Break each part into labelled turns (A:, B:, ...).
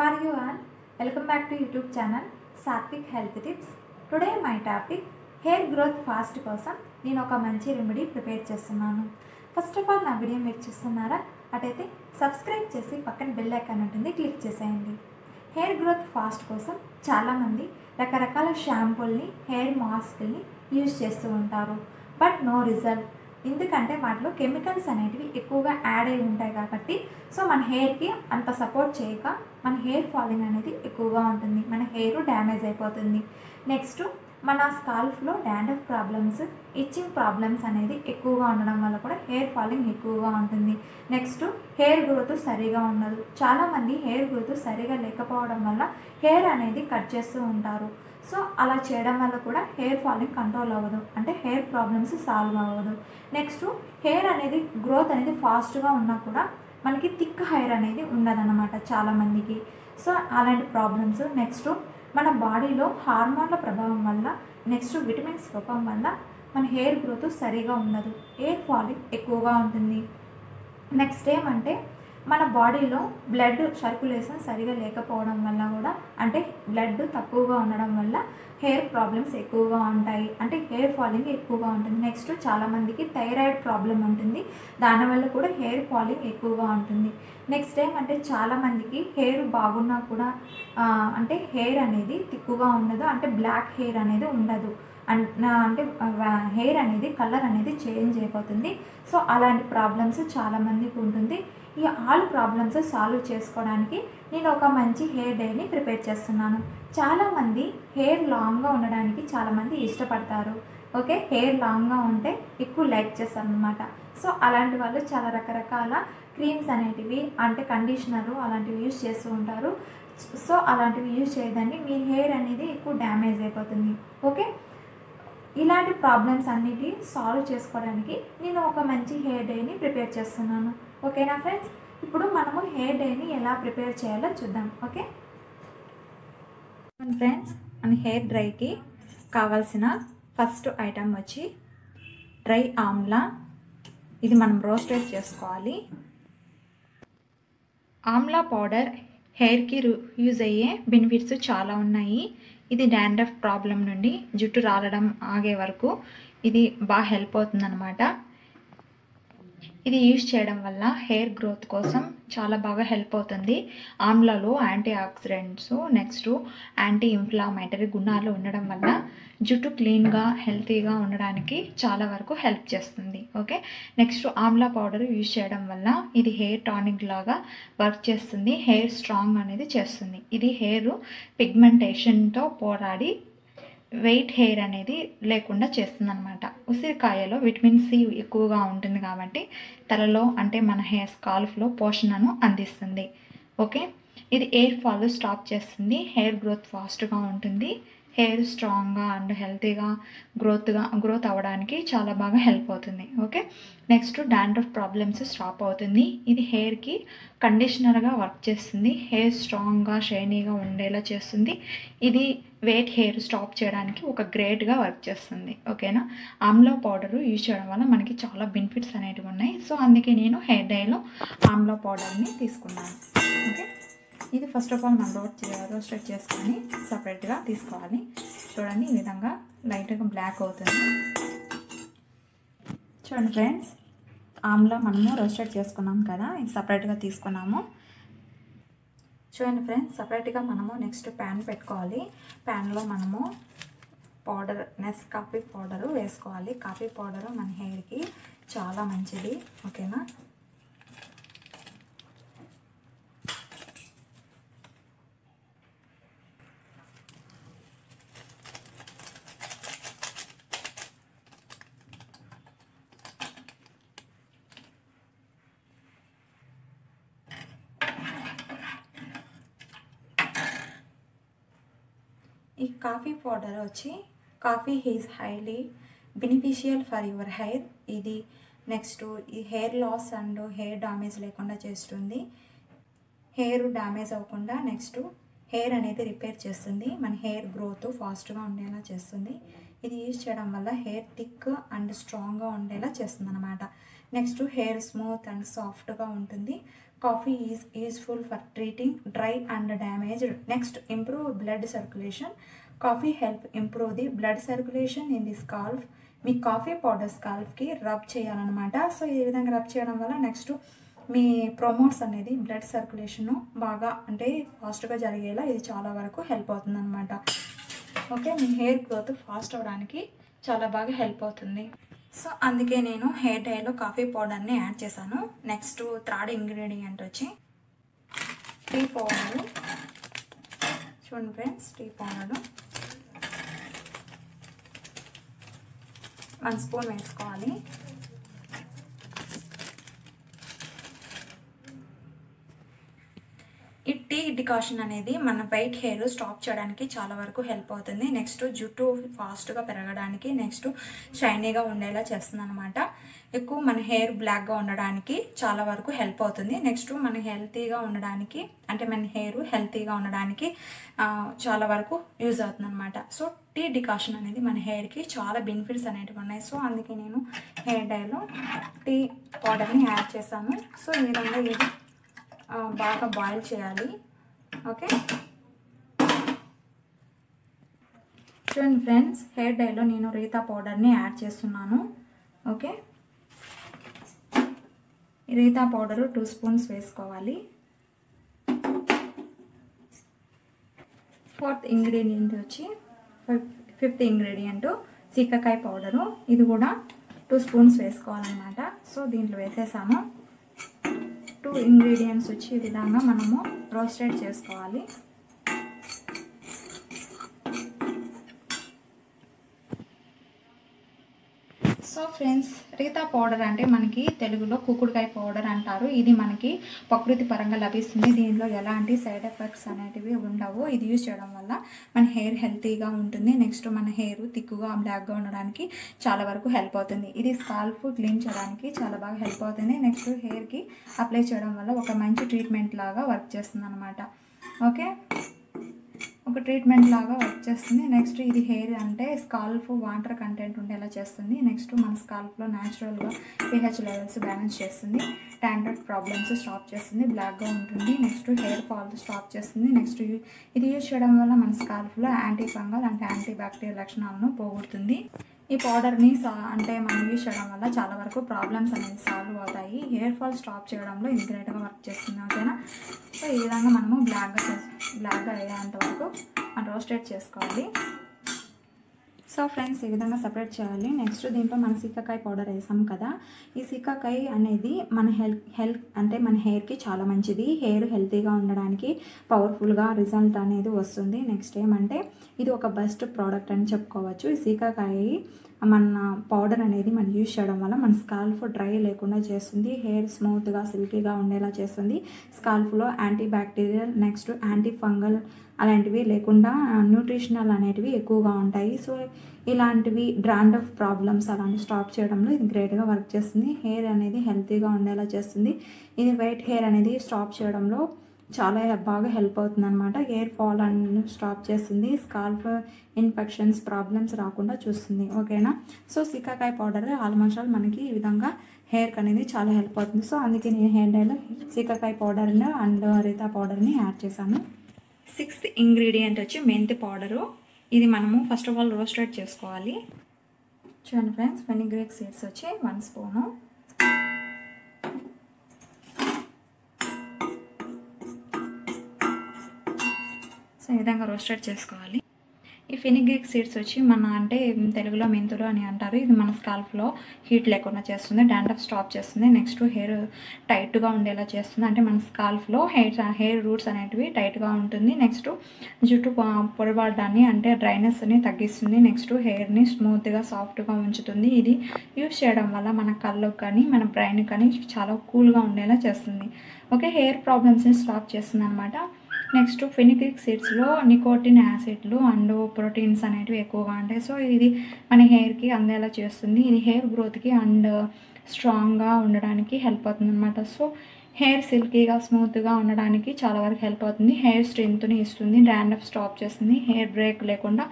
A: are you all? Welcome back to YouTube channel Satvik Health Tips. Today my topic hair growth fast కోసం నేను ఒక మంచి remedy prepare చేస్తున్నాను. First of all నా video మీరు చూస్తున్నారా? అటైతే సబ్స్క్రైబ్ చేసి పక్కన బెల్ ఐకాన్ ఉంటుంది క్లిక్ చేసేయండి. హెయిర్ గ్రోత్ ఫాస్ట్ కోసం చాలామంది రకరకాల షాంపూల్ని హెయిర్ మాస్క్ని యూజ్ చేస్తూ ఉంటారు. But no result. ఎందుకంటే వాటిలో కెమికల్స్ అనేటివి ఎక్కువగా యాడ్ అయి ఉంటాయి కాబట్టి సో మన హెయిర్కి అంత సపోర్ట్ చేయక మన హెయిర్ ఫాలింగ్ అనేది ఎక్కువగా ఉంటుంది, మన హెయిర్ డ్యామేజ్ అయిపోతుంది. నెక్స్ట్ మన స్కాల్ఫ్లో డాండ్రఫ్ ప్రాబ్లమ్స్, ఇచ్చింగ్ ప్రాబ్లమ్స్ అనేది ఎక్కువగా ఉండడం వల్ల కూడా హెయిర్ ఫాలింగ్ ఎక్కువగా ఉంటుంది. నెక్స్ట్ హెయిర్ గ్రోత్ సరిగా ఉండదు. చాలామంది హెయిర్ గ్రోత్ సరిగా లేకపోవడం వల్ల హెయిర్ అనేది కట్ చేస్తూ ఉంటారు. సో అలా చేయడం వల్ల కూడా హెయిర్ ఫాలింగ్ కంట్రోల్ అవ్వదు, అంటే హెయిర్ ప్రాబ్లమ్స్ సాల్వ్ అవ్వదు. నెక్స్ట్ హెయిర్ అనేది గ్రోత్ అనేది ఫాస్ట్గా ఉన్నా కూడా మనకి థిక్ హెయిర్ అనేది ఉండదన్నమాట చాలామందికి. సో అలాంటి ప్రాబ్లమ్స్. నెక్స్ట్ మన బాడీలో హార్మోన్ల ప్రభావం వల్ల, నెక్స్ట్ విటమిన్స్ లోపం వల్ల మన హెయిర్ గ్రోత్ సరిగా ఉండదు, హెయిర్ ఫాలింగ్ ఎక్కువగా ఉంటుంది. నెక్స్ట్ ఏమంటే మన బాడీలో బ్లడ్ సర్క్యులేషన్ సరిగా లేకపోవడం వల్ల కూడా, అంటే బ్లడ్ తక్కువగా ఉండడం వల్ల హెయిర్ ప్రాబ్లమ్స్ ఎక్కువగా ఉంటాయి, అంటే హెయిర్ ఫాలింగ్ ఎక్కువగా ఉంటుంది. నెక్స్ట్ చాలామందికి థైరాయిడ్ ప్రాబ్లం ఉంటుంది, దానివల్ల కూడా హెయిర్ ఫాలింగ్ ఎక్కువగా ఉంటుంది. నెక్స్ట్ ఏమంటే చాలామందికి హెయిర్ బాగున్నా కూడా అంటే హెయిర్ అనేది తిక్కుగా ఉండదు, అంటే బ్లాక్ హెయిర్ అనేది ఉండదు, అంటే హెయిర్ అనేది కలర్ అనేది చేంజ్ అయిపోతుంది. సో అలాంటి ప్రాబ్లమ్స్ చాలామందికి ఉంటుంది. ఈ ఆల్ ప్రాబ్లమ్స్ సాల్వ్ చేసుకోవడానికి నేను ఒక మంచి హెయిర్ డైని ప్రిపేర్ చేస్తున్నాను. చాలామంది హెయిర్ లాంగ్గా ఉండడానికి చాలామంది ఇష్టపడతారు. ఓకే, హెయిర్ లాంగ్గా ఉంటే ఎక్కువ లైక్ చేస్తారు అనమాట. సో అలాంటి వాళ్ళు చాలా రకరకాల క్రీమ్స్ అనేటివి, అంటే కండిషనరు అలాంటివి యూజ్ చేస్తూ ఉంటారు. సో అలాంటివి యూజ్ చేయదండి, మీ హెయిర్ అనేది ఎక్కువ డ్యామేజ్ అయిపోతుంది. ఓకే, ఇలాంటి ప్రాబ్లమ్స్ అన్నిటి సాల్వ్ చేసుకోవడానికి నేను ఒక మంచి హెయిర్ డైని ప్రిపేర్ చేస్తున్నాను. ఓకేనా ఫ్రెండ్స్? ఇప్పుడు మనము హెయిర్ డైని ఎలా ప్రిపేర్ చేయాలో చూద్దాం. ఓకే ఫ్రెండ్స్, మన హెయిర్ డ్రైకి కావాల్సిన ఫస్ట్ ఐటమ్ వచ్చి డ్రై ఆమ్లా. ఇది మనం రోస్టెడ్ చేసుకోవాలి. ఆమ్లా పౌడర్ హెయిర్కి యూజ్ అయ్యే బెనిఫిట్స్ చాలా ఉన్నాయి. ఇది డాండ్రఫ్ ప్రాబ్లం నుండి జుట్టు రాలడం ఆగే వరకు ఇది బాగా హెల్ప్ అవుతుందన్నమాట. ఇది యూజ్ చేయడం వల్ల హెయిర్ గ్రోత్ కోసం చాలా బాగా హెల్ప్ అవుతుంది. ఆమ్లాలో antioxidants, next anti inflammatory గుణాలు ఉండడం వల్ల జుట్టు క్లీన్గా హెల్తీగా ఉండడానికి చాలా వరకు హెల్ప్ చేస్తుంది. Okay, next Amla powder use చేయడం వల్ల ఇది హెయిర్ టానిక్ లాగా వర్క్ చేస్తుంది, హెయిర్ స్ట్రాంగ్ అనేది చేస్తుంది. ఇది హెయిర్ పిగ్మెంటేషన్తో పోరాడి వెయిట్ హెయిర్ అనేది లేకుండా చేస్తుంది అనమాట. ఉసిరికాయలో విటమిన్ సి ఎక్కువగా ఉంటుంది కాబట్టి తలలో, అంటే మన హెయిర్ స్కాల్ఫ్లో పోషణను అందిస్తుంది. ఓకే, ఇది ఎయిర్ ఫాల్ స్టాప్ చేస్తుంది, హెయిర్ గ్రోత్ ఫాస్ట్గా ఉంటుంది, హెయిర్ స్ట్రాంగ్గా అండ్ హెల్తీగా గ్రోత్ అవ్వడానికి చాలా బాగా హెల్ప్ అవుతుంది. Okay, next dandruff problems stop అవుతుంది. ఇది హెయిర్కి కండిషనర్గా వర్క్ చేస్తుంది, హెయిర్ స్ట్రాంగ్గా షైనీగా ఉండేలా చేస్తుంది. ఇది వెయిట్ హెయిర్ స్టాప్ చేయడానికి ఒక గ్రేట్గా వర్క్ చేస్తుంది. ఓకేనా, ఆమ్లా పౌడరు యూజ్ చేయడం వల్ల మనకి చాలా బెనిఫిట్స్ అనేటివి ఉన్నాయి. సో అందుకే నేను హెయిర్ డైలో ఆమ్లా పౌడర్ని తీసుకున్నాను. ఓకే, ఇది ఫస్ట్ ఆఫ్ ఆల్ మనం రోస్టెడ్ చేసుకొని సపరేట్గా తీసుకోవాలి. చూడండి, ఈ విధంగా లైట్గా బ్లాక్ అవుతుంది. చూడండి ఫ్రెండ్స్, ఆమ్లా మనము రోస్టెడ్ చేసుకున్నాం కదా, ఇది సపరేట్గా తీసుకున్నాము. చూడండి ఫ్రెండ్స్, సపరేట్గా మనము నెక్స్ట్ ప్యాన్ పెట్టుకోవాలి. ప్యాన్లో మనము కాఫీ పౌడరు వేసుకోవాలి. కాఫీ పౌడరు మన హెయిర్కి చాలా మంచిది. ఓకేనా, ఈ కాఫీ పౌడర్ వచ్చి coffee is highly beneficial for your hair. ఇది నెక్స్ట్ ఈ hair loss and hair damage లేకుండా చేస్తుంది, హెయిర్ డ్యామేజ్ అవ్వకుండా నెక్స్ట్ హెయిర్ అనేది రిపేర్ చేస్తుంది, మన హెయిర్ గ్రోత్ ఫాస్ట్గా ఉండేలా చేస్తుంది. ఇది యూజ్ చేయడం వల్ల హెయిర్ థిక్ అండ్ స్ట్రాంగ్గా ఉండేలా చేస్తుంది అనమాట. నెక్స్ట్ హెయిర్ స్మూత్ అండ్ సాఫ్ట్గా ఉంటుంది, Coffee is useful for treating dry and damaged. Next, improve blood circulation. Coffee help improve the blood circulation in the scalp. మీ కాఫీ పౌడర్ స్కాల్ప్కి రబ్ చేయాలన్నమాట. So ఈ విధంగా రబ్ చేయడం వల్ల నెక్స్ట్ మీ ప్రమోట్స్ అనేది బ్లడ్ సర్క్యులేషన్ బాగా అంటే ఫాస్ట్గా జరిగేలా ఇది చాలా వరకు హెల్ప్ అవుతుంది అనమాట. ఓకే, మీ హెయిర్ గ్రోత్ ఫాస్ట్ అవ్వడానికి చాలా బాగా హెల్ప్ అవుతుంది. సో అందుకే నేను హెయిర్ డైలో కాఫీ పౌడర్ని యాడ్ చేశాను. నెక్స్ట్ థర్డ్ ఇంగ్రీడియంట్ వచ్చి టీ పౌడరు. చూడండి ఫ్రెండ్స్, టీ పౌడరు 1 స్పూన్ వేసుకోవాలి. ఈ టీ డికాషన్ అనేది మన వైట్ హెయిర్ స్టాప్ చేయడానికి చాలా వరకు హెల్ప్ అవుతుంది. నెక్స్ట్ జుట్టు ఫాస్ట్గా పెరగడానికి, నెక్స్ట్ షైనీగా ఉండేలా చేస్తుంది అనమాట. ఎక్కువ మన హెయిర్ బ్లాక్గా ఉండడానికి చాలా వరకు హెల్ప్ అవుతుంది. నెక్స్ట్ మన హెల్తీగా ఉండడానికి అంటే మన హెయిర్ హెల్తీగా ఉండడానికి చాలా వరకు యూజ్ అవుతుంది అనమాట. సో టీ డికాషన్ అనేది మన హెయిర్కి చాలా బెనిఫిట్స్ అనేటివి ఉన్నాయి. సో అందుకే నేను హెయిర్ డైలో టీ పౌడర్ని యాడ్ చేశాను. సో ఈ విధంగా ఇది బాగా బాయిల్ చేయాలి. ఓకే, చూడండి ఫ్రెండ్స్, హెయిర్ డైలో నేను రీతా పౌడర్ని యాడ్ చేస్తున్నాను. ఓకే, రీతా పౌడరు 2 స్పూన్స్ వేసుకోవాలి. 4th ఇంగ్రీడియంట్ వచ్చి 5th ఇంగ్రీడియంట్ సీకాకాయ పౌడరు. ఇది కూడా 2 స్పూన్స్ వేసుకోవాలన్నమాట. సో దీంట్లో వేసేసాము. 2 ఇంగ్రీడియంట్స్ వచ్చి ఈ విధంగా మనము రోస్టెడ్ చేసుకోవాలి. సో ఫ్రెండ్స్, రీతా పౌడర్ అంటే మనకి తెలుగులో కుకుడుకాయ పౌడర్ అంటారు. ఇది మనకి ప్రకృతి పరంగా లభిస్తుంది. దీనిలో ఎలాంటి సైడ్ ఎఫెక్ట్స్ అనేటివి ఉండవు. ఇది యూజ్ చేయడం వల్ల మన హెయిర్ హెల్తీగా ఉంటుంది. నెక్స్ట్ మన హెయిర్ థిక్గా బ్లాక్గా ఉండడానికి చాలా వరకు హెల్ప్ అవుతుంది. ఇది స్కాల్ప్ క్లీన్ చేయడానికి చాలా బాగా హెల్ప్ అవుతుంది. నెక్స్ట్ హెయిర్కి అప్లై చేయడం వల్ల ఒక మంచి ట్రీట్మెంట్ లాగా వర్క్ చేస్తుంది అనమాట. ఓకే, ఒక ట్రీట్మెంట్ లాగా వర్క్ చేస్తుంది. నెక్స్ట్ ఇది హెయిర్ అంటే స్కాల్ప్ వాటర్ కంటెంట్ ఉండేలా చేస్తుంది. నెక్స్ట్ మన స్కాల్ప్లో న్యాచురల్గా pH లెవెల్స్ బ్యాలెన్స్ చేస్తుంది. డాండ్రఫ్ ప్రాబ్లమ్స్ స్టాప్ చేస్తుంది. బ్లాక్గా ఉంటుంది. నెక్స్ట్ హెయిర్ ఫాల్ స్టాప్ చేస్తుంది. నెక్స్ట్ ఇది యూజ్ చేయడం వల్ల మన స్కాల్ప్లో యాంటీ ఫంగల్ అంటే యాంటీ బ్యాక్టీరియల్ లక్షణాలను పోగొడుతుంది. ఈ పౌడర్ని అంటే మనం యూజ్ చేయడం వల్ల చాలా వరకు ప్రాబ్లమ్స్ అనేది సాల్వ్ అవుతాయి. హెయిర్ ఫాల్ స్టాప్ చేయడంలో ఇది గ్రేట్గా వర్క్ చేస్తుంది. ఓకేనా, సో ఈ విధంగా మనము బ్లాక్గా అయ్యేంత వరకు మనం రోస్టెడ్ చేసుకోవాలి. సో ఫ్రెండ్స్, ఈ విధంగా సపరేట్ చేయాలి. నెక్స్ట్ దీంట్లో మన సీకాకాయ పౌడర్ వేసాం కదా, ఈ సీకాకాయ అనేది మన హెల్త్ అంటే మన హెయిర్కి చాలా మంచిది. హెయిర్ హెల్తీగా ఉండడానికి పవర్ఫుల్గా రిజల్ట్ అనేది వస్తుంది. నెక్స్ట్ ఏమంటే ఇది ఒక బెస్ట్ ప్రోడక్ట్ అని చెప్పుకోవచ్చు. ఈ సీకాకాయ మన పౌడర్ అనేది మనం యూజ్ చేయడం వల్ల మన స్కాల్ప్ డ్రై లేకుండా చేస్తుంది. హెయిర్ స్మూత్గా సిల్కీగా ఉండేలా చేస్తుంది. స్కాల్ప్లో antibacterial next antifungal అలాంటివి లేకుండా న్యూట్రిషనల్ అనేటివి ఎక్కువగా ఉంటాయి. సో ఇలాంటివి డాండ్రఫ్ ప్రాబ్లమ్స్ అలాంటివి స్టాప్ చేయడంలో ఇది గ్రేట్గా వర్క్ చేస్తుంది. హెయిర్ అనేది హెల్తీగా ఉండేలా చేస్తుంది. ఇది వైట్ హెయిర్ అనేది స్టాప్ చేయడంలో చాలా బాగా హెల్ప్ అవుతుంది అనమాట. హెయిర్ ఫాల్ అని స్టాప్ చేస్తుంది. స్కాల్ప్ ఇన్ఫెక్షన్స్ ప్రాబ్లమ్స్ రాకుండా చూస్తుంది. ఓకేనా, సో సీకాకాయ పౌడర్ ఆల్మోస్ట్ ఆల్ మనకి ఈ విధంగా హెయిర్కి అనేది చాలా హెల్ప్ అవుతుంది. సో అందుకే నేను హెయిర్ డైలో సీకాకాయ పౌడర్ని అండ్ రీతా పౌడర్ని యాడ్ చేశాను. 6th ఇంగ్రీడియంట్ వచ్చి మెంతి పౌడరు. ఇది మనము ఫస్ట్ ఆఫ్ ఆల్ రోస్టెడ్ చేసుకోవాలి. చూడండి ఫ్రెండ్స్, ఫెనిగ్రీక్ సీడ్స్ వచ్చి 1 స్పూను. సో ఈ విధంగా రోస్టెడ్ చేసుకోవాలి. ఈ ఫెనిగ్రీక్ సీడ్స్ వచ్చి మన అంటే తెలుగులో మెంతులు అని అంటారు. ఇది మన స్కాల్ప్లో హీట్ లేకుండా చేస్తుంది. డాండ్రఫ్ స్టాప్ చేస్తుంది. నెక్స్ట్ హెయిర్ టైట్గా ఉండేలా చేస్తుంది. అంటే మన స్కాల్ప్లో హెయిర్ రూట్స్ అనేటివి టైట్గా ఉంటుంది. నెక్స్ట్ జుట్టు పొడబడడాన్ని అంటే డ్రైనెస్ని తగ్గిస్తుంది. నెక్స్ట్ హెయిర్ని స్మూత్గా సాఫ్ట్గా ఉంచుతుంది. ఇది యూజ్ చేయడం వల్ల మన కళ్ళకు కానీ మన బ్రెయిన్ కానీ చాలా కూల్గా ఉండేలా చేస్తుంది. ఓకే, హెయిర్ ప్రాబ్లమ్స్ని స్టాప్ చేస్తుంది అనమాట. నెక్స్ట్ ఫెనిగ్రీక్ సీడ్స్లో నికోటిన్ యాసిడ్లు అండ్ ప్రోటీన్స్ అనేటివి ఎక్కువగా ఉంటాయి. సో ఇది మన హెయిర్కి అందేలా చేస్తుంది. ఇది హెయిర్ గ్రోత్కి అండ్ స్ట్రాంగ్గా ఉండడానికి హెల్ప్ అవుతుంది అనమాట. సో హెయిర్ సిల్కీగా స్మూత్గా ఉండడానికి చాలా వరకు హెల్ప్ అవుతుంది. హెయిర్ స్ట్రెంత్ని ఇస్తుంది. డాండ్రఫ్ స్టాప్ చేస్తుంది. హెయిర్ బ్రేక్ లేకుండా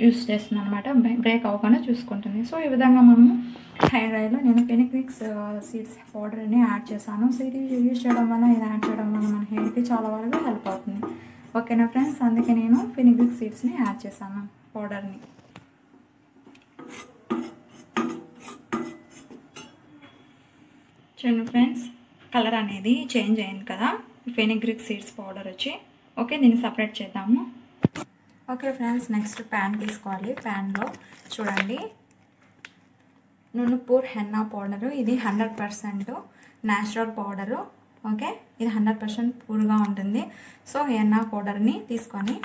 A: యూస్ చేస్తున్నాను అనమాట, బ్రేక్ అవ్వకుండా చూసుకుంటుంది. సో ఈ విధంగా మనము హెయిర్ ఆయిల్లో నేను ఫెనిగ్రిక్స్ సీడ్స్ పౌడర్ని యాడ్ చేశాను. సో ఇది యూజ్ చేయడం వల్ల, ఇది యాడ్ చేయడం వల్ల మన హెయిర్కి చాలా వరకు హెల్ప్ అవుతుంది. ఓకేనా ఫ్రెండ్స్, అందుకే నేను ఫెనిగ్రిక్ సీడ్స్ని యాడ్ చేశాను పౌడర్ని. చూడండి ఫ్రెండ్స్, కలర్ అనేది చేంజ్ అయింది కదా ఫెనిగ్రిక్ సీడ్స్ పౌడర్ వచ్చి. ఓకే, దీన్ని సపరేట్ చేద్దాము. ఓకే ఫ్రెండ్స్, నెక్స్ట్ ప్యాన్ తీసుకోవాలి. ప్యాన్లో చూడండి నునుపూర్ హెన్నా పౌడరు, ఇది 100% న్యాచురల్ పౌడరు. ఓకే, ఇది 100% పూర్గా ఉంటుంది. సో హెన్నా పౌడర్ని తీసుకొని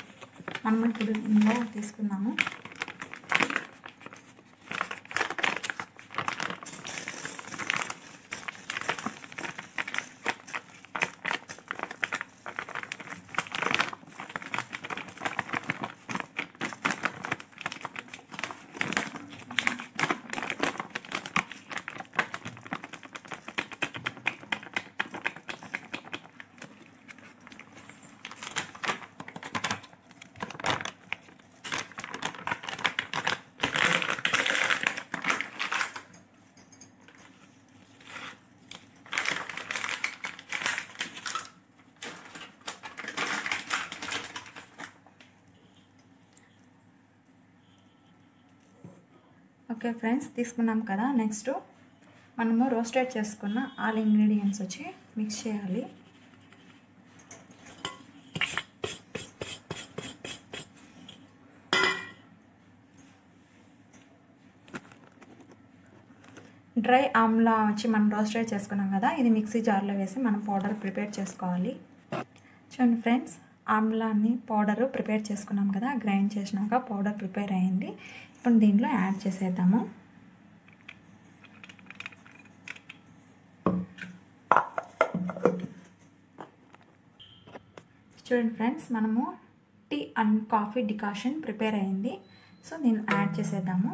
A: మనం ఇప్పుడు ఇందులో తీసుకున్నాము. ఓకే ఫ్రెండ్స్, తీసుకున్నాం కదా. నెక్స్ట్ మనము రోస్టెడ్ చేసుకున్న ఆల్ ఇంగ్రీడియంట్స్ వచ్చి మిక్స్ చేయాలి. డ్రై ఆమ్లా వచ్చి మనం రోస్టెడ్ చేసుకున్నాం కదా, ఇది మిక్సీ జార్లో వేసి మనం పౌడర్ ప్రిపేర్ చేసుకోవాలి. చూడండి ఫ్రెండ్స్, ఆమ్లాన్ని పౌడరు ప్రిపేర్ చేసుకున్నాం కదా, గ్రైండ్ చేసినాక పౌడర్ ప్రిపేర్ అయ్యింది. ఇప్పుడు దీంట్లో యాడ్ చేసేద్దాము. చూడండి ఫ్రెండ్స్, మనము tea and coffee decoction prepare అయ్యింది. సో దీన్ని యాడ్ చేసేద్దాము.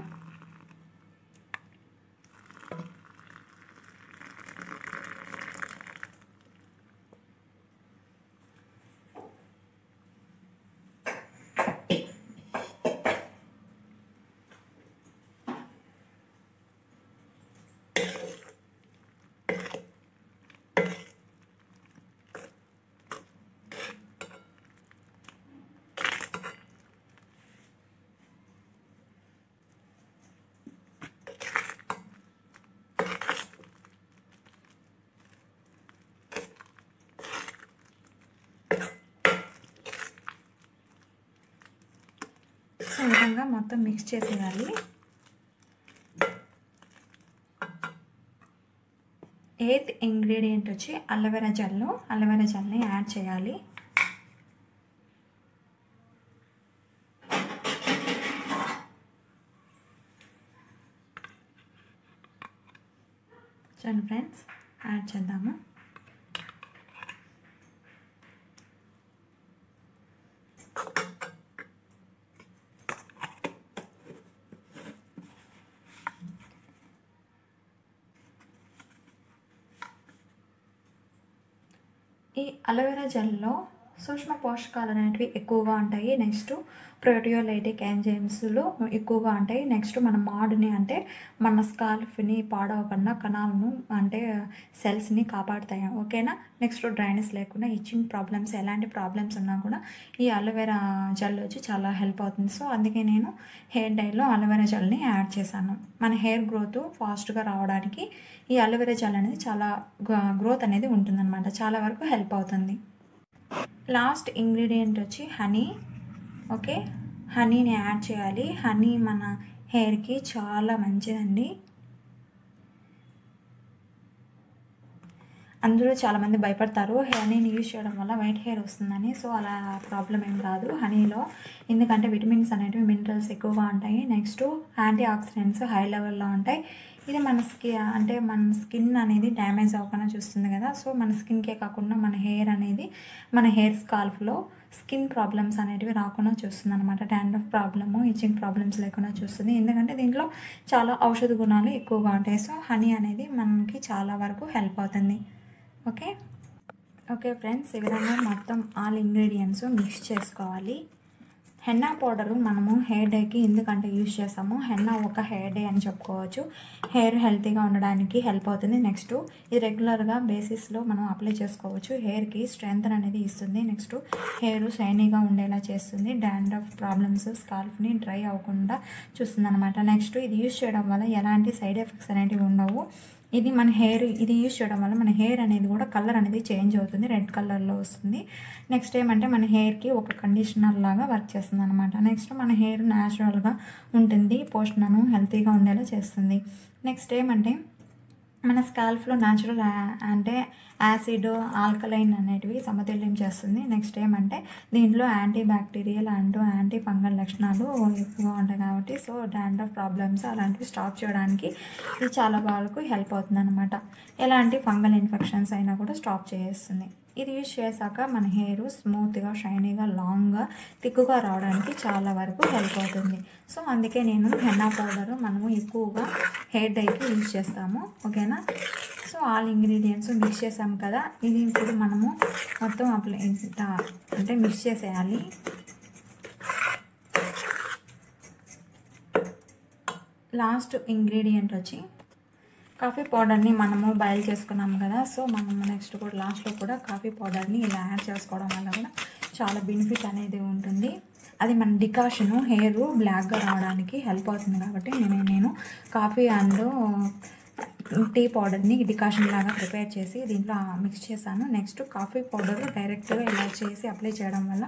A: ఈ విధంగా మొత్తం మిక్స్ చేసేయాలి. ఎయిత్ ఇంగ్రీడియంట్ వచ్చి అలోవెరా జెల్. అలోవెరా జెల్ని యాడ్ చేయాలి. చూడండి ఫ్రెండ్స్, యాడ్ చేద్దాము. ఈ అలోవెరా జెల్లో సూక్ష్మ పోషకాలు అనేటివి ఎక్కువగా ఉంటాయి. నెక్స్ట్ ప్రోటియోలైటిక్ ఎంజైమ్స్లు ఎక్కువగా ఉంటాయి. నెక్స్ట్ మన మాడుని అంటే మన స్కాల్ఫ్ని పాడవకుండా కణాలను అంటే సెల్స్ని కాపాడుతాయి. ఓకేనా. నెక్స్ట్ డ్రైనెస్ లేకుండా ఇచ్చింగ్ ప్రాబ్లమ్స్ ఎలాంటి ప్రాబ్లమ్స్ ఉన్నా కూడా ఈ అలోవెరా జెల్ వచ్చి చాలా హెల్ప్ అవుతుంది. సో అందుకే నేను హెయిర్ డైలో అలోవెరా జెల్ని యాడ్ చేశాను. మన హెయిర్ గ్రోత్ ఫాస్ట్గా రావడానికి ఈ అలోవెరా జెల్ అనేది చాలా గ్రోత్ అనేది ఉంటుందన్నమాట, చాలా వరకు హెల్ప్ అవుతుంది. లాస్ట్ ఇంగ్రీడియంట్ వచ్చి హనీ. ఓకే, హనీని యాడ్ చేయాలి. హనీ మన హెయిర్కి చాలా మంచిదండి. అందరూ చాలామంది భయపడతారు హనీని యూజ్ చేయడం వల్ల వైట్ హెయిర్ వస్తుందని. సో అలా ప్రాబ్లం ఏం రాదు హనీలో, ఎందుకంటే విటమిన్స్ అనేటివి మినరల్స్ ఎక్కువగా ఉంటాయి. నెక్స్ట్ యాంటీ ఆక్సిడెంట్స్ హై లెవెల్లో ఉంటాయి. ఇది మన స్కిన్ అనేది డ్యామేజ్ అవ్వకుండా చూస్తుంది కదా. సో మన స్కిన్కే కాకుండా మన హెయిర్ అనేది మన హెయిర్ స్కాల్ఫ్లో స్కిన్ ప్రాబ్లమ్స్ అనేటివి రాకుండా చూస్తుంది అనమాట. డాండ్రఫ్ ప్రాబ్లము, ఇచ్చింగ్ ప్రాబ్లమ్స్ లేకుండా చూస్తుంది, ఎందుకంటే దీంట్లో చాలా ఔషధ గుణాలు ఎక్కువగా ఉంటాయి. సో హనీ అనేది మనకి చాలా వరకు హెల్ప్ అవుతుంది. ఓకే ఫ్రెండ్స్, ఈ విధంగా మొత్తం ఆల్ ఇంగ్రీడియంట్స్ మిక్స్ చేసుకోవాలి. హెన్నా పౌడరు మనము హెయిర్ డేకి ఎందుకంటే యూజ్ చేస్తాము, హెన్నా ఒక హెయిర్ డే అని చెప్పుకోవచ్చు. హెయిర్ హెల్తీగా ఉండడానికి హెల్ప్ అవుతుంది. నెక్స్ట్ ఇది రెగ్యులర్గా బేసిస్లో మనం అప్లై చేసుకోవచ్చు. హెయిర్కి స్ట్రెంగ్త్ అనేది ఇస్తుంది. నెక్స్ట్ హెయిర్ షైనీగా ఉండేలా చేస్తుంది. డాండ్రఫ్ ప్రాబ్లమ్స్, స్కాల్ఫ్ని డ్రై అవ్వకుండా చూస్తుంది అనమాట. నెక్స్ట్ ఇది యూజ్ చేయడం వల్ల ఎలాంటి సైడ్ ఎఫెక్ట్స్ అనేవి ఉండవు. ఇది మన హెయిర్ ఇది యూజ్ చేయడం వల్ల మన హెయిర్ అనేది కూడా కలర్ అనేది చేంజ్ అవుతుంది, రెడ్ కలర్లో వస్తుంది. నెక్స్ట్ ఏమంటే మన హెయిర్కి ఒక కండిషనర్ లాగా వర్క్ చేస్తుంది అనమాట. నెక్స్ట్ మన హెయిర్ న్యాచురల్గా ఉంటుంది, పోషణను హెల్తీగా ఉండేలా చేస్తుంది. నెక్స్ట్ ఏమంటే మన స్కాల్ఫ్లో న్యాచురల్ అంటే యాసిడ్, ఆల్కలైన్ అనేటివి సమతుల్యం చేస్తుంది. నెక్స్ట్ ఏమంటే దీంట్లో anti bacterial and anti fungal లక్షణాలు ఎక్కువగా ఉంటాయి కాబట్టి సో డాండ్రఫ్ ప్రాబ్లమ్స్ అలాంటివి స్టాప్ చేయడానికి ఇది చాలా వరకు హెల్ప్ అవుతుంది అనమాట. ఎలాంటి ఫంగల్ ఇన్ఫెక్షన్స్ అయినా కూడా స్టాప్ చేస్తుంది. ఇది యూజ్ చేశాక మన హెయిర్ స్మూత్గా, షైనీగా, లాంగ్గా, థిక్గా రావడానికి చాలా వరకు హెల్ప్ అవుతుంది. సో అందుకే నేను హెన్నా పౌడర్ మనము ఎక్కువగా హెయిర్ డైకి యూజ్ చేస్తాము. ఓకేనా. సో ఆల్ ఇంగ్రీడియంట్స్ మిక్స్ చేసాం కదా, ఇది ఇప్పుడు మనము మొత్తం అంటే మిక్స్ చేసేయాలి. లాస్ట్ ఇంగ్రీడియంట్ వచ్చి కాఫీ పౌడర్ని మనము బాయిల్ చేసుకున్నాం కదా, సో మనము నెక్స్ట్ కూడా లాస్ట్లో కూడా కాఫీ పౌడర్ని ఇలా యాడ్ చేసుకోవడం వల్ల కూడా చాలా బెనిఫిట్ అనేది ఉంటుంది. అది మన డికాషను హెయిర్ బ్లాక్గా రావడానికి హెల్ప్ అవుతుంది కాబట్టి నేను కాఫీ అండ్ టీ పౌడర్ని డికాషన్ లాగా ప్రిపేర్ చేసి దీంట్లో మిక్స్ చేశాను. నెక్స్ట్ కాఫీ పౌడర్ డైరెక్ట్గా ఇలా చేసి అప్లై చేయడం వల్ల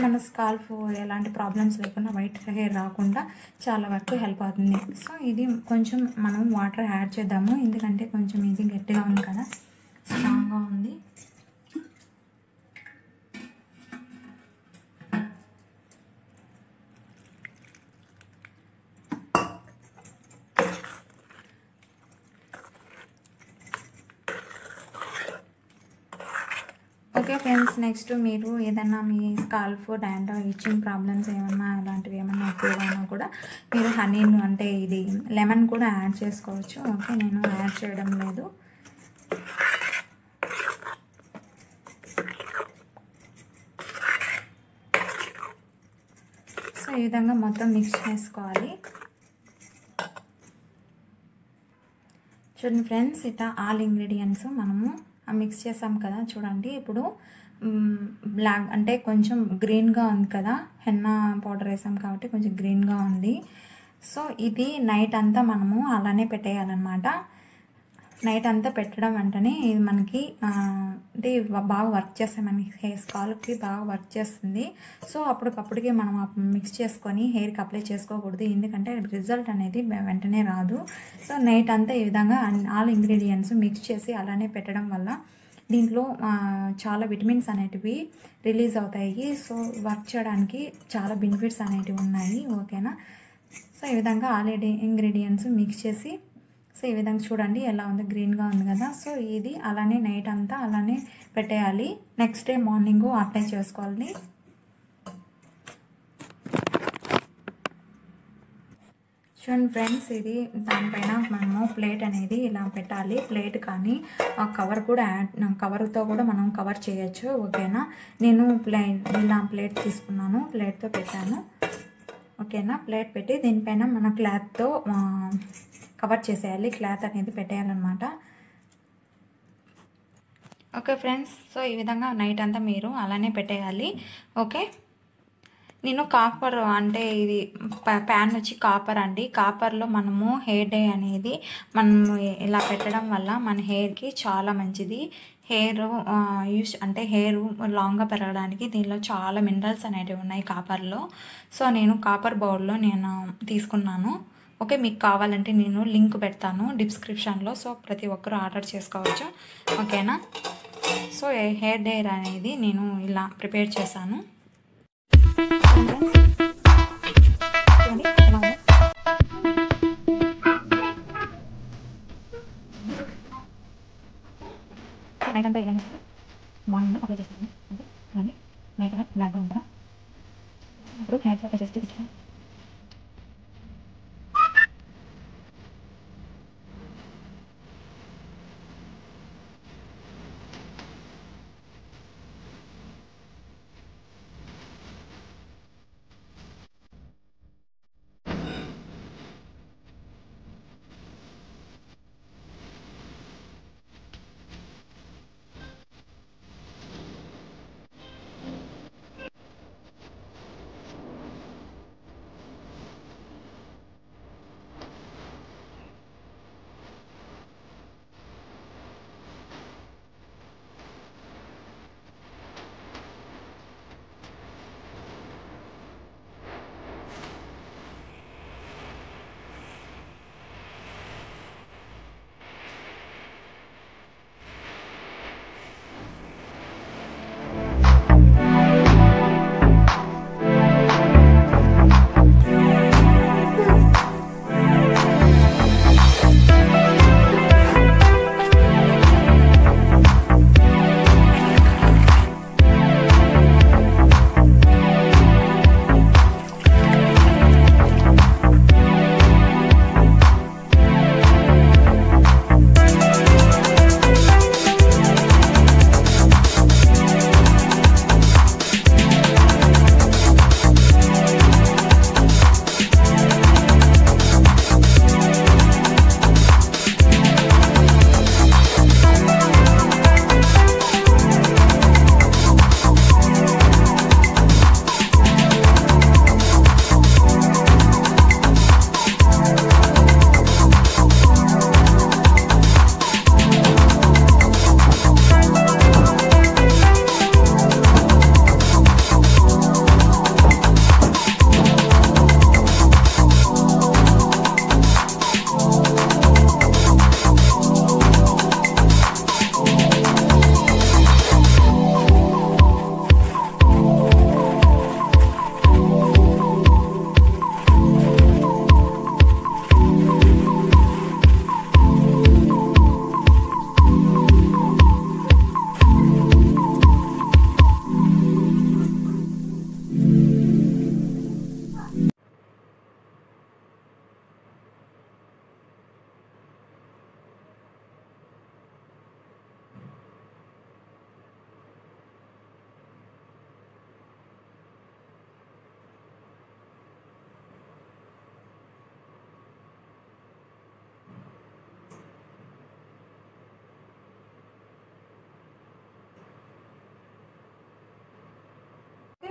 A: మన స్కాల్ఫ్ ఎలాంటి ప్రాబ్లమ్స్ లేకుండా వైట్ హెయిర్ రాకుండా చాలా వరకు హెల్ప్ అవుతుంది. సో ఇది కొంచెం మనం వాటర్ యాడ్ చేద్దాము, ఎందుకంటే కొంచెం ఇది గట్టిగా ఉంది కదా, స్ట్రాంగ్గా ఉంది. ఓకే ఫ్రెండ్స్, నెక్స్ట్ మీరు ఏదన్నా మీ స్కాల్ఫ్, డాండ్రఫ్, ఇచ్చింగ్ ప్రాబ్లమ్స్ ఏమన్నా అలాంటివి ఏమన్నా ఎక్కువగా కూడా మీరు హనీను అంటే ఇది లెమన్ కూడా యాడ్ చేసుకోవచ్చు. ఓకే, నేను యాడ్ చేయడం లేదు. సో ఈ విధంగా మొత్తం మిక్స్ చేసుకోవాలి. చూడండి ఫ్రెండ్స్, ఇట్లా ఆల్ ఇంగ్రీడియంట్స్ మనము మిక్స్ చేసాం కదా, చూడండి ఇప్పుడు బ్లాక్ అంటే కొంచెం గ్రీన్గా ఉంది కదా, హెన్నా పౌడర్ వేసాం కాబట్టి కొంచెం గ్రీన్గా ఉంది. సో ఇది నైట్ అంతా మనము అలానే పెట్టేయాలన్నమాట. నైట్ అంతా పెట్టడం వెంటనే ఇది మనకి అంటే బాగా వర్క్ చేస్తాయి, మనకి హెయిర్ స్కాల్ఫ్కి బాగా వర్క్ చేస్తుంది. సో అప్పటికప్పటికి మనం మిక్స్ చేసుకొని హెయిర్కి అప్లై చేసుకోకూడదు, ఎందుకంటే రిజల్ట్ అనేది వెంటనే రాదు. సో నైట్ అంతా ఈ విధంగా ఆల్ ఇంగ్రీడియంట్స్ మిక్స్ చేసి అలానే పెట్టడం వల్ల దీంట్లో చాలా విటమిన్స్ అనేటివి రిలీజ్ అవుతాయి. సో వర్క్ చేయడానికి చాలా బెనిఫిట్స్ అనేటివి ఉన్నాయి. ఓకేనా. సో ఈ విధంగా ఆల్ ఇంగ్రీడియంట్స్ మిక్స్ చేసి సో ఈ విధంగా చూడండి ఎలా ఉంది, గ్రీన్గా ఉంది కదా. సో ఇది అలానే నైట్ అంతా అలానే పెట్టేయాలి. నెక్స్ట్ డే మార్నింగ్ అప్లై చేసుకోవాలి. చూడండి ఫ్రెండ్స్, ఇది దానిపైన మనము ప్లేట్ అనేది ఇలా పెట్టాలి. ప్లేట్ కానీ కవర్ కూడా కవర్తో కూడా మనం కవర్ చేయొచ్చు. ఓకేనా. నేను ఇలా ప్లేట్ తీసుకున్నాను, ప్లేట్తో పెట్టాను. ఓకేనా. ప్లేట్ పెట్టి దీనిపైన మన క్లాత్తో కవర్ చేసేయాలి, క్లాత్ అనేది పెట్టేయాలన్నమాట. ఓకే ఫ్రెండ్స్, సో ఈ విధంగా నైట్ అంతా మీరు అలానే పెట్టేయాలి. ఓకే. నేను కాపర్ అంటే ఇది ప్యాన్ వచ్చి కాపర్ అండి. కాపర్లో మనము హెయిర్ డై అనేది మనము ఇలా పెట్టడం వల్ల మన హెయిర్కి చాలా మంచిది. హెయిర్ అంటే హెయిర్ లాంగ్గా పెరగడానికి దీనిలో చాలా మినరల్స్ అనేటివి ఉన్నాయి కాపర్లో. సో నేను కాపర్ బౌల్లో నేను తీసుకున్నాను. ఓకే, మీకు కావాలంటే నేను లింక్ పెడతాను డిస్క్రిప్షన్లో. సో ప్రతి ఒక్కరూ ఆర్డర్ చేసుకోవచ్చు. ఓకేనా. సో హెయిర్ డై అనేది నేను ఇలా ప్రిపేర్ చేశాను. నైట్ అంతా ఇలా మార్నింగ్ అప్లై చేస్తాను. నైట్ అంతా బ్లాక్గా ఉంటా. ఇప్పుడు హెయిర్ అప్లై చేస్తే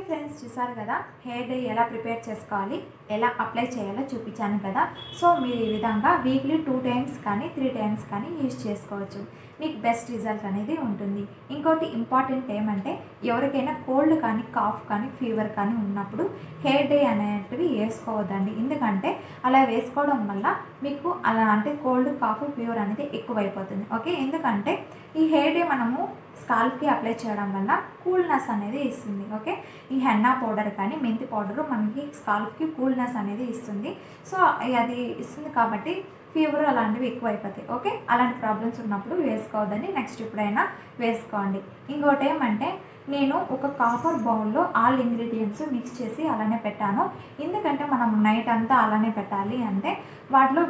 A: ఫ్రెండ్స్, చూసారు కదా హెయిర్ డై ఎలా ప్రిపేర్ చేసుకోవాలి, ఎలా అప్లై చేయాలో చూపించాను కదా. సో మీరు ఈ విధంగా వీక్లీ 2 టైమ్స్ కానీ 3 టైమ్స్ కానీ యూజ్ చేసుకోవచ్చు. మీకు బెస్ట్ రిజల్ట్ అనేది ఉంటుంది. ఇంకోటి ఇంపార్టెంట్ ఏమంటే, ఎవరికైనా కోల్డ్ కానీ కాఫ్ కానీ ఫీవర్ కానీ ఉన్నప్పుడు హెయిర్ డై అనేటివి వేసుకోవద్దండి. ఎందుకంటే అలా వేసుకోవడం వల్ల మీకు అలా అంటే కోల్డ్ కాఫ్ ఫీవర్ అనేది ఎక్కువైపోతుంది. ఓకే, ఎందుకంటే ఈ హెయిర్ డే మనము స్కాల్ప్కి అప్లై చేయడం వల్ల కూల్నెస్ అనేది ఇస్తుంది. ఓకే, ఈ హెన్నా పౌడర్ కానీ మెంతి పౌడరు మనకి స్కాల్ప్కి కూల్నెస్ అనేది ఇస్తుంది. సో అది ఇస్తుంది కాబట్టి ఫీవర్ అలాంటివి ఎక్కువ అయిపోతాయి. ఓకే, అలాంటి ప్రాబ్లమ్స్ ఉన్నప్పుడు వేసుకోవద్దని, నెక్స్ట్ ఎప్పుడైనా వేసుకోండి. ఇంకోటి ఏమంటే, నేను ఒక కాపర్ బౌల్లో ఆల్ ఇంగ్రీడియంట్స్ మిక్స్ చేసి అలానే పెట్టాను. ఎందుకంటే మనం నైట్ అంతా అలానే పెట్టాలి అంటే వాటిలో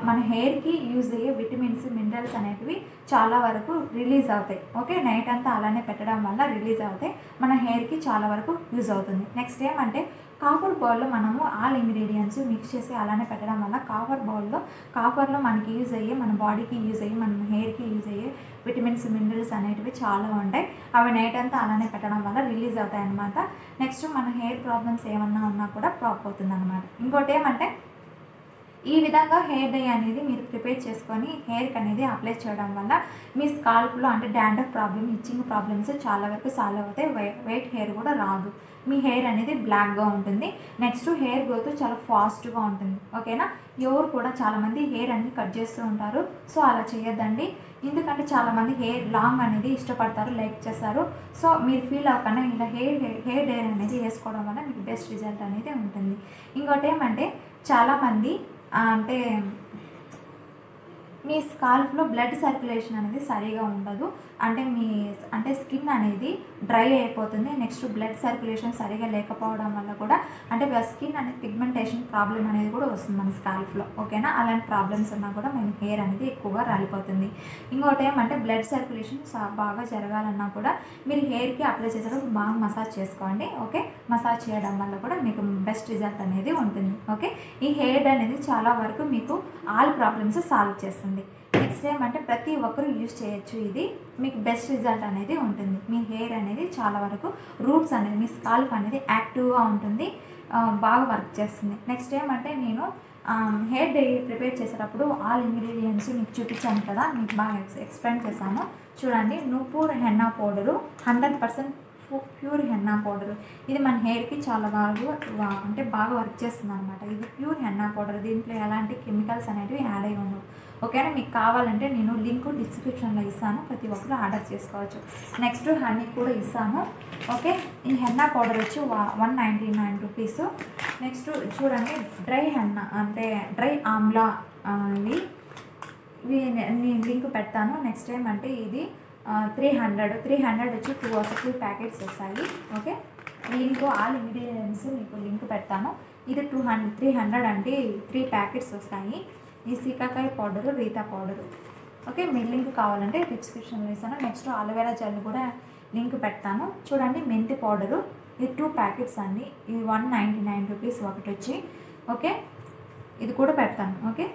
A: మన హెయిర్కి యూజ్ అయ్యే విటమిన్స్ మినరల్స్ అనేటివి చాలా వరకు రిలీజ్ అవుతాయి. ఓకే, నైట్ అంతా అలానే పెట్టడం వల్ల రిలీజ్ అవుతాయి, మన హెయిర్కి చాలా వరకు యూజ్ అవుతుంది. నెక్స్ట్ ఏమంటే, కాపర్ బౌల్లో మనము ఆల్ ఇంగ్రీడియంట్స్ మిక్స్ చేసి అలానే పెట్టడం వల్ల కాపర్లో మనకి యూజ్ అయ్యే, మన బాడీకి యూజ్ అయ్యి, మన హెయిర్కి యూజ్ అయ్యే విటమిన్స్ మినరల్స్ అనేటివి చాలా ఉంటాయి. అవి నైట్ అంతా అలానే పెట్టడం వల్ల రిలీజ్ అవుతాయి అన్నమాట. నెక్స్ట్ మన హెయిర్ ప్రాబ్లమ్స్ ఏమన్నా ఉన్నా కూడా ప్రాప్ అవుతుంది అనమాట. ఇంకోటి ఏమంటే, ఈ విధంగా హెయిర్ డై అనేది మీరు ప్రిపేర్ చేసుకొని హెయిర్కి అనేది అప్లై చేయడం వల్ల మీ స్కాల్ప్లో అంటే డాండ్రఫ్ ప్రాబ్లమ్, ఇచ్చింగ్ ప్రాబ్లమ్స్ చాలా వరకు సాల్వ్ అవుతాయి. వైట్ హెయిర్ కూడా రాదు, మీ హెయిర్ అనేది బ్లాక్గా ఉంటుంది. నెక్స్ట్ హెయిర్ గ్రోత్ చాలా ఫాస్ట్గా ఉంటుంది. ఓకేనా, ఎవరు కూడా చాలామంది హెయిర్ అనేది కట్ చేస్తూ ఉంటారు. సో అలా చేయొద్దండి, ఎందుకంటే చాలామంది హెయిర్ లాంగ్ అనేది ఇష్టపడతారు, లైక్ చేస్తారు. సో మీరు ఫీల్ అవ్వకుండా ఇలా హెయిర్ డై అనేది వేసుకోవడం వల్ల మీకు బెస్ట్ రిజల్ట్ అనేది ఉంటుంది. ఇంకోటి ఏమంటే, చాలామంది అంటే మీ స్కాల్ప్లో బ్లడ్ సర్క్యులేషన్ అనేది సరిగా ఉండదు, అంటే స్కిన్ అనేది డ్రై అయిపోతుంది. నెక్స్ట్ బ్లడ్ సర్క్యులేషన్ సరిగా లేకపోవడం వల్ల కూడా అంటే స్కిన్ అనేది పిగ్మెంటేషన్ ప్రాబ్లం అనేది కూడా వస్తుంది మన స్కాల్ప్లో. ఓకేనా, అలాంటి ప్రాబ్లమ్స్ ఉన్నా కూడా మన హెయిర్ అనేది ఎక్కువగా రాలిపోతుంది. ఇంకోటి ఏమంటే, బ్లడ్ సర్క్యులేషన్ బాగా జరగాలన్నా కూడా మీరు హెయిర్కి అప్లై చేసేటప్పుడు బాగా మసాజ్ చేసుకోండి. ఓకే, మసాజ్ చేయడం వల్ల కూడా మీకు బెస్ట్ రిజల్ట్ అనేది ఉంటుంది. ఓకే, ఈ హెయిర్ అనేది చాలా వరకు మీకు ఆల్ ప్రాబ్లమ్స్ సాల్వ్ చేస్తుంది. నెక్స్ట్ ఏమంటే, ప్రతి ఒక్కరూ యూజ్ చేయొచ్చు, ఇది మీకు బెస్ట్ రిజల్ట్ అనేది ఉంటుంది. మీ హెయిర్ అనేది చాలా వరకు రూట్స్ అనేది, మీ స్కాల్ప్ అనేది యాక్టివ్గా ఉంటుంది, బాగా వర్క్ చేస్తుంది. నెక్స్ట్ ఏమంటే, నేను హెయిర్ డై ప్రిపేర్ చేసేటప్పుడు ఆల్ ఇంగ్రీడియంట్స్ మీకు చూపించాను కదా, మీకు బాగా ఎక్స్ప్లెయిన్ చేశాను. చూడండి, Nupur henna powder 100% pure henna powder. ఇది మన హెయిర్కి చాలా బాగా వర్క్ చేస్తుంది అనమాట. ఇది ప్యూర్ హెన్నా పౌడర్, దీంట్లో ఎలాంటి కెమికల్స్ అనేవి యాడ్ అయ్యి ఉండవు. ఓకేనా, మీకు కావాలంటే నేను లింక్ డిస్క్రిప్షన్లో ఇస్తాను, ప్రతి ఒక్కరు ఆర్డర్ చేసుకోవచ్చు. నెక్స్ట్ హనీ కూడా ఇస్తాను. ఓకే, ఈ హెన్నా పౌడర్ వచ్చి 199 రూపీస్. నెక్స్ట్ చూడండి, డ్రై హెన్నా అంటే డ్రై ఆమ్లా, ఇవి నేను లింక్ పెడతాను. నెక్స్ట్ ఏమంటే, ఇది 300 వచ్చి 2 ప్యాకెట్స్ వస్తాయి. ఓకే, లింక్ ఆల్ ఇంగ్రీడియంట్స్ మీకు లింక్ పెడతాను. ఇది 300 అంటే 3 ప్యాకెట్స్ వస్తాయి. ఈ సీకాకాయ పౌడరు, రీతా పౌడరు. ఓకే, మీ లింక్ కావాలంటే డిస్క్రిప్షన్లో ఇస్తాను. నెక్స్ట్ అలోవెరా జెల్ కూడా లింక్ పెడతాను. చూడండి, మెంతి పౌడరు, ఇది 2 ప్యాకెట్స్ అండి. ఇది 199 రూపీస్ ఒకటి వచ్చి. ఓకే, ఇది కూడా పెడతాను. ఓకే,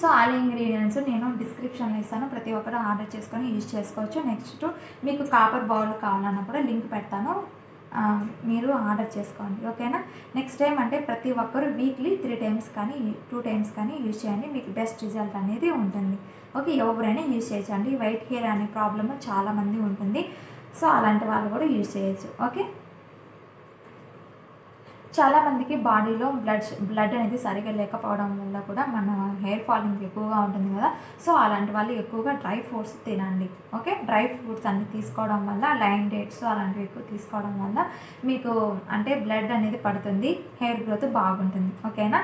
A: సో ఆల్ ఇంగ్రీడియంట్స్ నేను డిస్క్రిప్షన్లో ఇస్తాను, ప్రతి ఒక్కరు ఆర్డర్ చేసుకొని యూజ్ చేసుకోవచ్చు. నెక్స్ట్ మీకు కాపర్ బౌల్ కావాలన్నా కూడా లింక్ పెడతాను, మీరు ఆర్డర్ చేసుకోండి. ఓకేనా, నెక్స్ట్ ఏమంటే, ప్రతి ఒక్కరు వీక్లీ 3 టైమ్స్ కానీ 2 టైమ్స్ కానీ యూజ్ చేయండి, మీకు బెస్ట్ రిజల్ట్ అనేది ఉంటుంది. ఓకే, ఎవరైనా యూజ్ చేయొచ్చండి. వైట్ హెయిర్ అనే ప్రాబ్లమ్ చాలామంది ఉంటుంది, సో అలాంటి వాళ్ళు కూడా యూజ్ చేయొచ్చు. ఓకే, చాలామందికి బాడీలో బ్లడ్ అనేది సరిగా లేకపోవడం వల్ల కూడా మన హెయిర్ ఫాలింగ్ ఎక్కువగా ఉంటుంది కదా. సో అలాంటి వాళ్ళు ఎక్కువగా డ్రై ఫ్రూట్స్ తినండి. ఓకే, డ్రై ఫ్రూట్స్ అన్ని తీసుకోవడం వల్ల, లైన్ డేట్స్ అలాంటివి ఎక్కువ తీసుకోవడం వల్ల మీకు అంటే బ్లడ్ అనేది పడుతుంది, హెయిర్ గ్రోత్ బాగుంటుంది. ఓకేనా.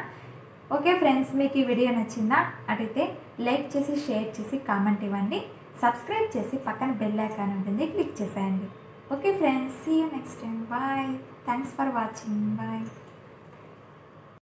A: ఓకే ఫ్రెండ్స్, మీకు ఈ వీడియో నచ్చిందా? అడిగితే లైక్ చేసి, షేర్ చేసి, కామెంట్ ఇవ్వండి. సబ్స్క్రైబ్ చేసి పక్కన బెల్ ఐకాన్ ఉంటుంది, క్లిక్ చేసేయండి. Okay friends, see you next time. Bye. Thanks for watching. Bye.